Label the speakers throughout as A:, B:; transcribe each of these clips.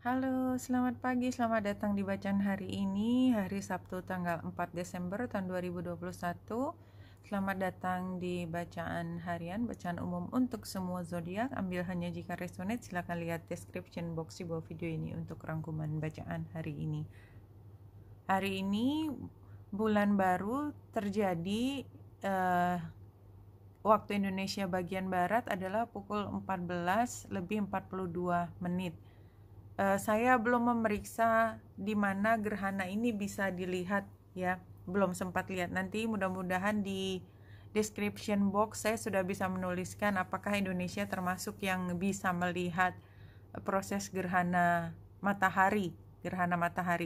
A: Halo, selamat pagi, selamat datang di bacaan hari ini, hari Sabtu tanggal 4 Desember tahun 2021. Selamat datang di bacaan harian, bacaan umum untuk semua zodiak. Ambil hanya jika resonate, silakan lihat description box di bawah video ini untuk rangkuman bacaan hari ini. Hari ini bulan baru terjadi waktu Indonesia bagian barat adalah pukul 14:42. Saya belum memeriksa di mana gerhana ini bisa dilihat ya, belum sempat lihat. Nanti mudah-mudahan di description box saya sudah bisa menuliskan apakah Indonesia termasuk yang bisa melihat proses gerhana matahari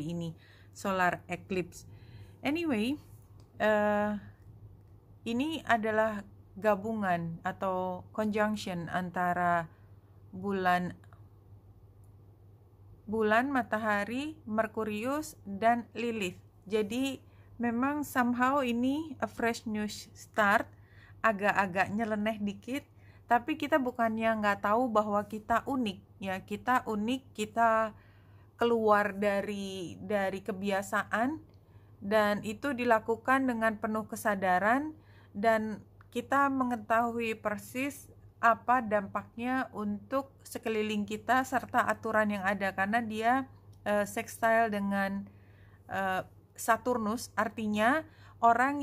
A: ini, solar eclipse. Anyway, ini adalah gabungan atau conjunction antara bulan, matahari, Merkurius, dan Lilith. Jadi memang somehow ini a fresh news start, agak-agak nyeleneh dikit, tapi kita bukannya nggak tahu bahwa kita unik ya, kita unik, kita keluar dari kebiasaan, dan itu dilakukan dengan penuh kesadaran, dan kita mengetahui persis apa dampaknya untuk sekeliling kita serta aturan yang ada, karena dia sextile dengan Saturnus. Artinya orang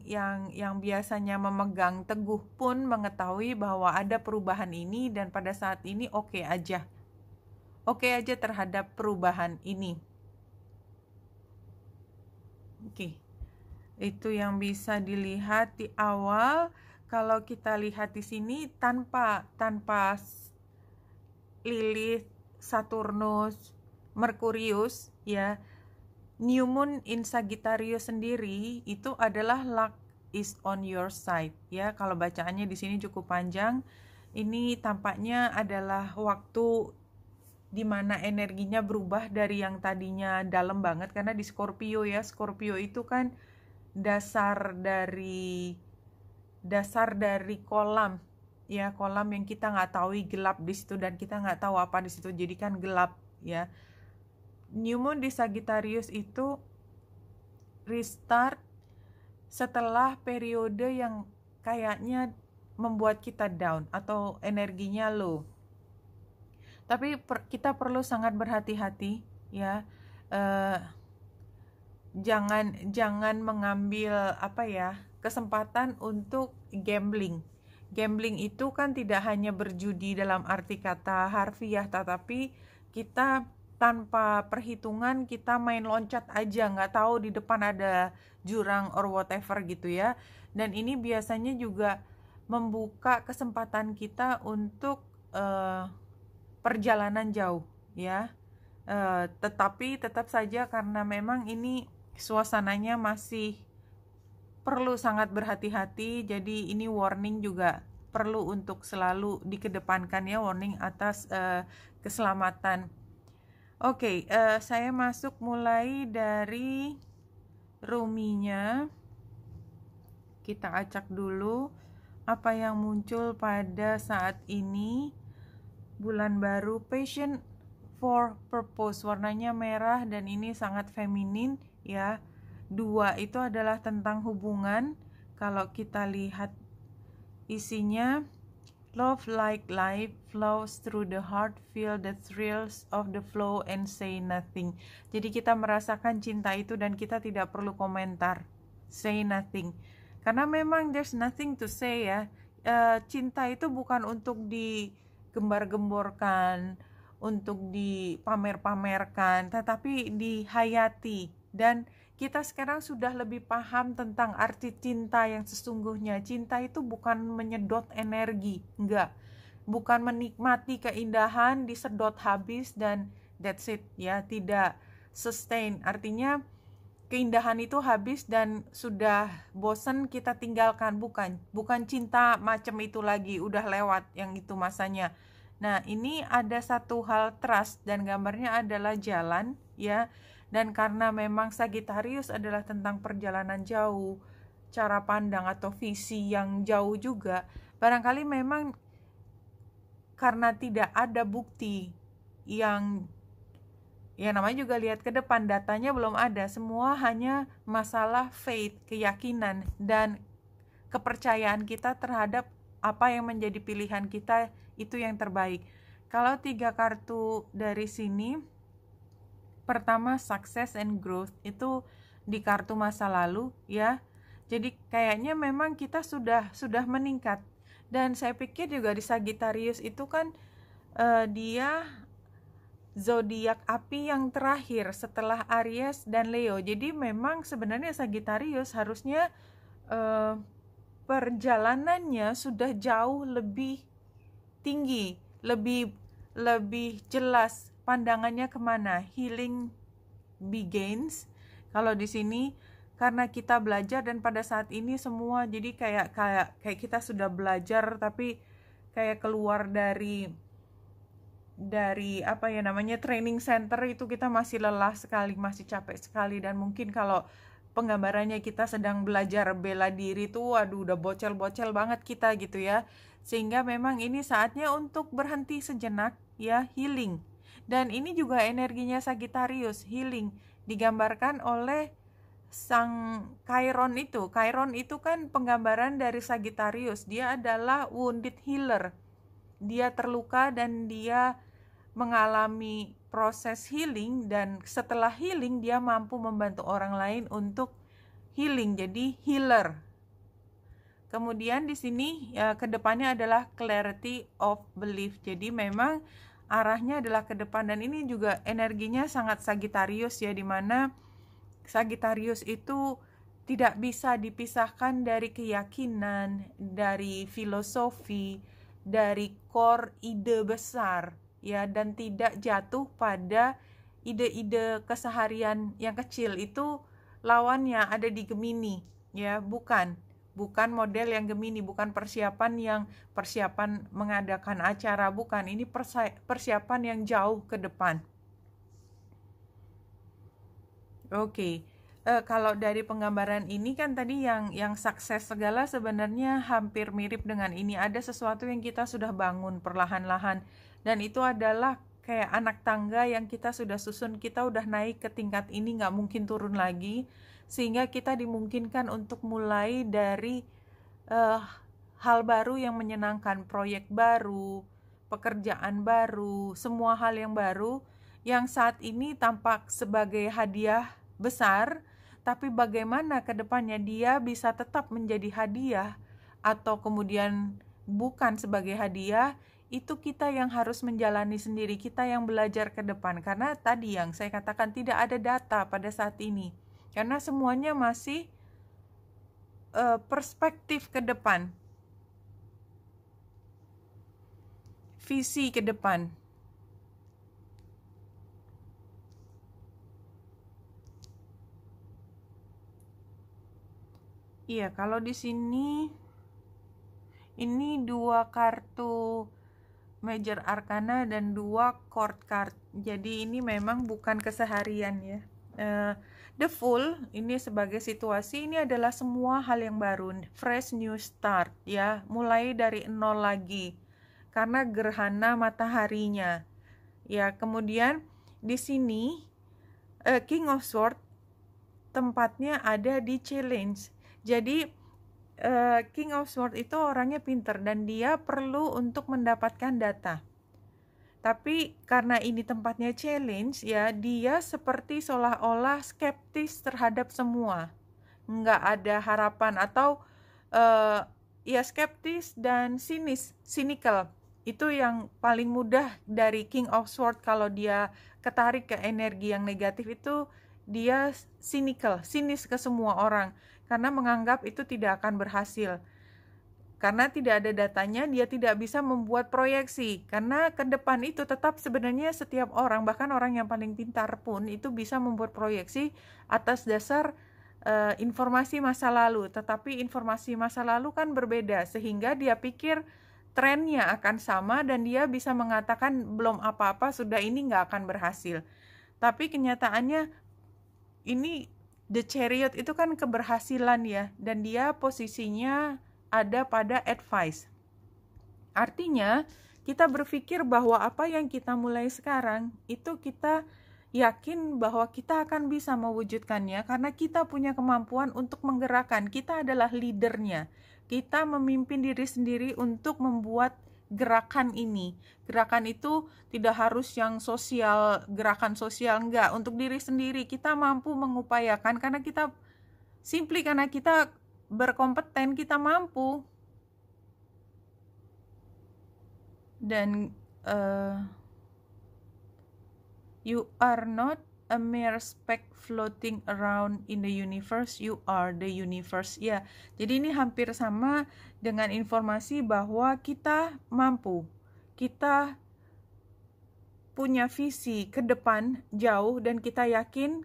A: yang biasanya memegang teguh pun mengetahui bahwa ada perubahan ini, dan pada saat ini oke aja terhadap perubahan ini. Oke. Itu yang bisa dilihat di awal. Kalau kita lihat di sini tanpa Lilith, Saturnus, Merkurius ya, New Moon in Sagittarius sendiri itu adalah luck is on your side ya. Kalau bacaannya di sini cukup panjang. Ini tampaknya adalah waktu di mana energinya berubah dari yang tadinya dalam banget, karena di Scorpio ya, Scorpio itu kan dasar dari kolam ya, kolam yang kita nggak tahu gelap di situ, dan kita nggak tahu apa di situ, jadi kan gelap ya. New Moon di Sagittarius itu restart setelah periode yang kayaknya membuat kita down atau energinya low. Tapi kita perlu sangat berhati-hati ya. Jangan mengambil kesempatan untuk gambling. Gambling itu kan tidak hanya berjudi dalam arti kata harfiah, tetapi kita tanpa perhitungan kita main loncat aja, nggak tahu di depan ada jurang or whatever gitu ya. Dan ini biasanya juga membuka kesempatan kita untuk perjalanan jauh ya. Tetapi tetap saja karena memang ini suasananya masih perlu sangat berhati-hati, jadi ini warning juga perlu untuk selalu dikedepankan ya, warning atas keselamatan. Oke, saya masuk mulai dari ruminya. Kita acak dulu apa yang muncul pada saat ini. Bulan baru, passion for purpose, warnanya merah dan ini sangat feminin ya. 2 itu adalah tentang hubungan. Kalau kita lihat isinya, love like life flows through the heart, feel the thrills of the flow and say nothing. Jadi kita merasakan cinta itu dan kita tidak perlu komentar, say nothing, karena memang there's nothing to say ya. Cinta itu bukan untuk digembar-gemborkan, untuk dipamer-pamerkan, tetapi dihayati. Dan kita sekarang sudah lebih paham tentang arti cinta yang sesungguhnya. Cinta itu bukan menyedot energi, enggak. Bukan menikmati keindahan, disedot habis dan that's it ya, tidak sustain. Artinya keindahan itu habis dan sudah bosen kita tinggalkan, bukan cinta macam itu lagi, udah lewat yang itu masanya. Nah, ini ada satu hal trust dan gambarnya adalah jalan ya. Dan karena memang Sagittarius adalah tentang perjalanan jauh, cara pandang atau visi yang jauh juga, barangkali memang karena tidak ada bukti yang ya namanya juga lihat ke depan, datanya belum ada, semua hanya masalah faith, keyakinan dan kepercayaan kita terhadap apa yang menjadi pilihan kita itu yang terbaik. Kalau 3 kartu dari sini, pertama success and growth itu di kartu masa lalu ya. Jadi kayaknya memang kita sudah meningkat. Dan saya pikir juga di Sagittarius itu kan dia zodiak api yang terakhir setelah Aries dan Leo. Jadi memang sebenarnya Sagittarius harusnya perjalanannya sudah jauh lebih tinggi, lebih jelas pandangannya kemana. Healing begins. Kalau di sini karena kita belajar dan pada saat ini semua jadi kayak kita sudah belajar tapi kayak keluar dari apa ya namanya training center itu kita masih lelah sekali, masih capek sekali. Dan mungkin kalau penggambarannya kita sedang belajar bela diri tuh, waduh udah bocel-bocel banget kita gitu ya. Sehingga memang ini saatnya untuk berhenti sejenak ya, healing. Dan ini juga energinya Sagittarius, healing, digambarkan oleh sang Chiron itu. Chiron itu kan penggambaran dari Sagittarius, dia adalah wounded healer. Dia terluka dan dia mengalami proses healing, dan setelah healing dia mampu membantu orang lain untuk healing, jadi healer. Kemudian di sini ya, kedepannya adalah clarity of belief. Jadi memang arahnya adalah ke depan, dan ini juga energinya sangat Sagittarius ya, dimana Sagittarius itu tidak bisa dipisahkan dari keyakinan, dari filosofi, dari core ide besar ya, dan tidak jatuh pada ide-ide keseharian yang kecil. Itu lawannya ada di Gemini ya, bukan model yang Gemini, bukan persiapan mengadakan acara, bukan. Ini persiapan yang jauh ke depan. Oke. Kalau dari penggambaran ini kan tadi yang sukses segala sebenarnya hampir mirip dengan ini. Ada sesuatu yang kita sudah bangun perlahan-lahan, dan itu adalah kayak anak tangga yang kita sudah susun. Kita udah naik ke tingkat ini, nggak mungkin turun lagi, sehingga kita dimungkinkan untuk mulai dari hal baru yang menyenangkan, proyek baru, pekerjaan baru, semua hal yang baru yang saat ini tampak sebagai hadiah besar, tapi bagaimana ke depannya dia bisa tetap menjadi hadiah atau kemudian bukan sebagai hadiah, itu kita yang harus menjalani sendiri, kita yang belajar ke depan. Karena tadi yang saya katakan tidak ada data pada saat ini, karena semuanya masih perspektif ke depan, visi ke depan. Iya, kalau di sini ini 2 kartu Major Arcana dan 2 Court card. Jadi ini memang bukan keseharian ya. The Fool ini sebagai situasi, ini adalah semua hal yang baru, fresh new start ya, mulai dari nol lagi karena gerhana mataharinya. Ya, kemudian di sini King of Swords tempatnya ada di challenge. Jadi King of Swords itu orangnya pinter dan dia perlu untuk mendapatkan data. Tapi karena ini tempatnya challenge ya, dia seperti seolah-olah skeptis terhadap semua. Nggak ada harapan atau ya skeptis dan cynical. Itu yang paling mudah dari King of Swords. Kalau dia ketarik ke energi yang negatif itu, dia sinis ke semua orang, karena menganggap itu tidak akan berhasil. Karena tidak ada datanya, dia tidak bisa membuat proyeksi. Karena ke depan itu tetap sebenarnya setiap orang, bahkan orang yang paling pintar pun itu bisa membuat proyeksi atas dasar informasi masa lalu. Tetapi informasi masa lalu kan berbeda, sehingga dia pikir trennya akan sama dan dia bisa mengatakan belum apa-apa, sudah ini nggak akan berhasil. Tapi kenyataannya ini The Chariot itu kan keberhasilan ya, dan dia posisinya ada pada advice. Artinya kita berpikir bahwa apa yang kita mulai sekarang itu kita yakin bahwa kita akan bisa mewujudkannya karena kita punya kemampuan untuk menggerakkan. Kita adalah leadernya. Kita memimpin diri sendiri untuk membuat gerakan ini. Gerakan itu tidak harus yang sosial, gerakan sosial, enggak. Untuk diri sendiri kita mampu mengupayakan karena kita karena kita berkompeten, kita mampu. Dan you are not a mere speck floating around in the universe, you are the universe. Ya, jadi ini hampir sama dengan informasi bahwa kita mampu, kita punya visi ke depan jauh, dan kita yakin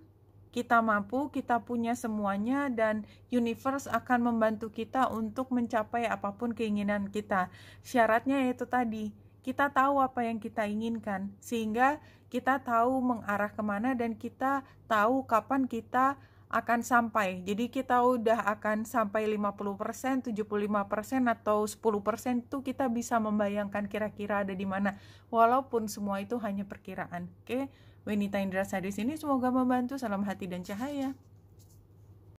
A: kita mampu, kita punya semuanya, dan universe akan membantu kita untuk mencapai apapun keinginan kita. Syaratnya yaitu tadi, kita tahu apa yang kita inginkan, sehingga kita tahu mengarah kemana dan kita tahu kapan kita akan sampai. Jadi kita udah akan sampai 50%, 75% atau 10% itu kita bisa membayangkan kira-kira ada di mana, walaupun semua itu hanya perkiraan. Oke, Wenita Indrasari di sini, semoga membantu. Salam hati dan cahaya.